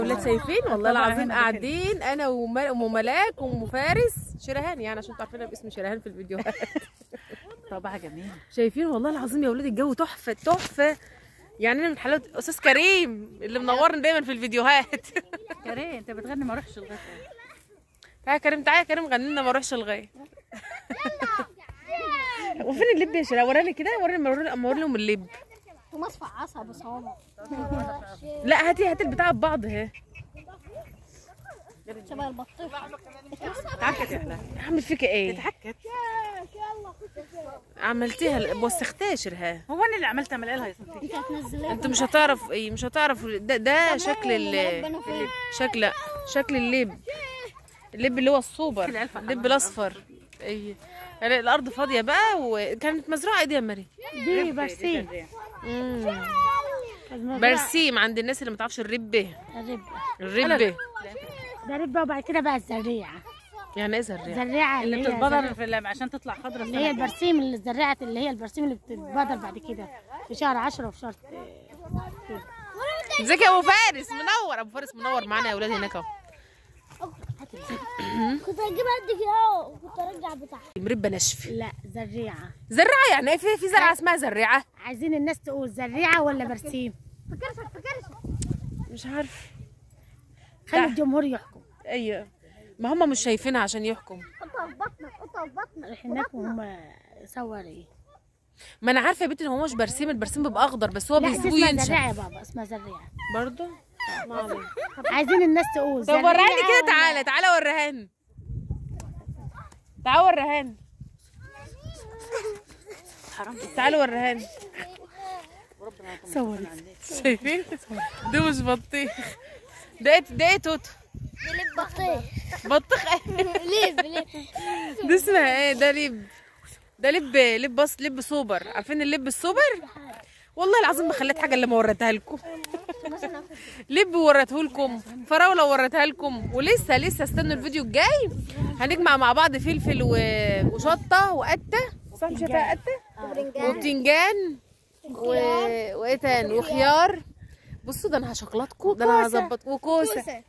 ولاد شايفين والله العظيم قاعدين انا وام ملاك وام فارس شرهان، يعني عشان تعرفينها باسم شرهان في الفيديوهات. طبعا جميل. شايفين والله العظيم يا ولاد الجو تحفه تحفه، يعني انا من حلاوه استاذ كريم اللي منورنا دايما في الفيديوهات. كريم انت بتغني ما اروحش لغايه. تعالى يا كريم، تعالى يا كريم غني لنا ما اروحش لغايه. وفين اللب يا شيرين؟ وراني كده، وراني اما اوري لهم اللب. ومصفى عصب صوابع. لا هاتي البتاع ببعض اهي. شبه البطيخ. اتعكت يا احلى. اعمل فيك ايه؟ اتعكت. عملتيها وسختها شرهان. هو انا اللي عملتها من لها يا ستي. انت هتنزلها. انت مش هتعرف ايه، مش هتعرف ده شكل اللب اللي هو السوبر، اللب الاصفر. اي الارض فاضيه بقى وكانت مزروعه ايه دي يا مريم؟ دي برسيم. برسيم عند الناس اللي ما تعرفش الربه. الربه ده ربه، وبعد كده بقى الزريعه. يعني ايه زريعه؟ زريعه اللي بتتبذر في عشان تطلع خضرا. اللي هي البرسيم، اللي الزريعه اللي هي البرسيم اللي بتتبذر بعد كده في شهر 10 وفي شهر ازيك يا ابو فارس؟ منور ابو فارس، منور معانا يا ولاد هناك اهو. كنت هجيب قد كده وكنت ارجع بتاعها. مربى ناشفه. لا زريعه. زراعه يعني ايه؟ في زرعه اسمها زريعه؟ عايزين الناس تقول زريعه ولا برسيم؟ مش عارفه. خلي الجمهور يحكم. ايوه ما هم مش شايفينها عشان يحكم. حطها في بطنك، حطها في بطنك. رايحين هناك وهم صوري. ما انا عارفه يا بنتي ان هو مش برسيم، البرسيم بيبقى اخضر بس هو بيسيبه اسمها ينشف. زريعه يا بابا، اسمها زريعه برضه؟ عايزين الناس تقول طب وريهاني كده، تعالى وريهاني. تعالى وريهاني. حرام. تعالى وريهاني. صوري. شايفين؟ ده مش بطيخ، ده ايه توتو؟ لب بطيخ. بطيخ لب ده اسمها ايه؟ ده لب سوبر. عارفين اللب السوبر؟ والله العظيم ما خليت حاجه اللي ما وريتها لكم. لب وريته لكم، فراوله وريتها لكم، ولسه استنوا الفيديو الجاي هنجمع مع بعض فلفل وشطه وقته، صح مش فيها قته؟ وبتنجان وايه تاني؟ وخيار. بصوا ده انا هشوكولاتكم، ده انا هظبط، وكوسه.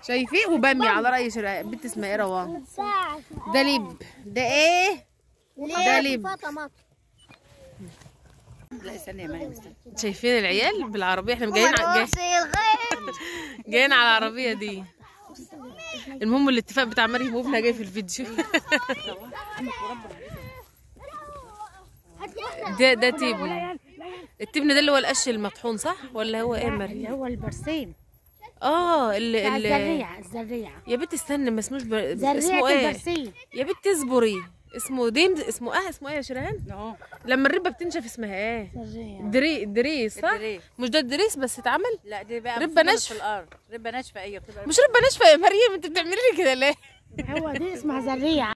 شايفين؟ وباميه على راي بنت اسمها ايه، روان. ده لب، ده ايه؟ ده لب. لا استني يا مريم استني. شايفين العيال بالعربيه؟ احنا جايين على العربيه دي. المهم الاتفاق بتاع مريم وابنها جاي في الفيديو. ده تبن. التبن ده اللي هو القش المطحون صح ولا هو ايه مريم؟ اللي هو البرسيم. الزريعه يا بنت استنى، ما اسموش اسمه ايه؟ البرسيم يا بنت اصبري. اسمه اسمه ايه يا شيرين؟ لما الربه بتنشف اسمها ايه؟ دريس صح؟ مش ده الدريس بس اتعمل؟ لا دي بقى ربه ناشفه في الارض. ربه ناشفه. ايوه بتبقى مش ربه ناشفه يا مريم، انت بتعملي لي كده ليه؟ هو دي اسمها زريعه.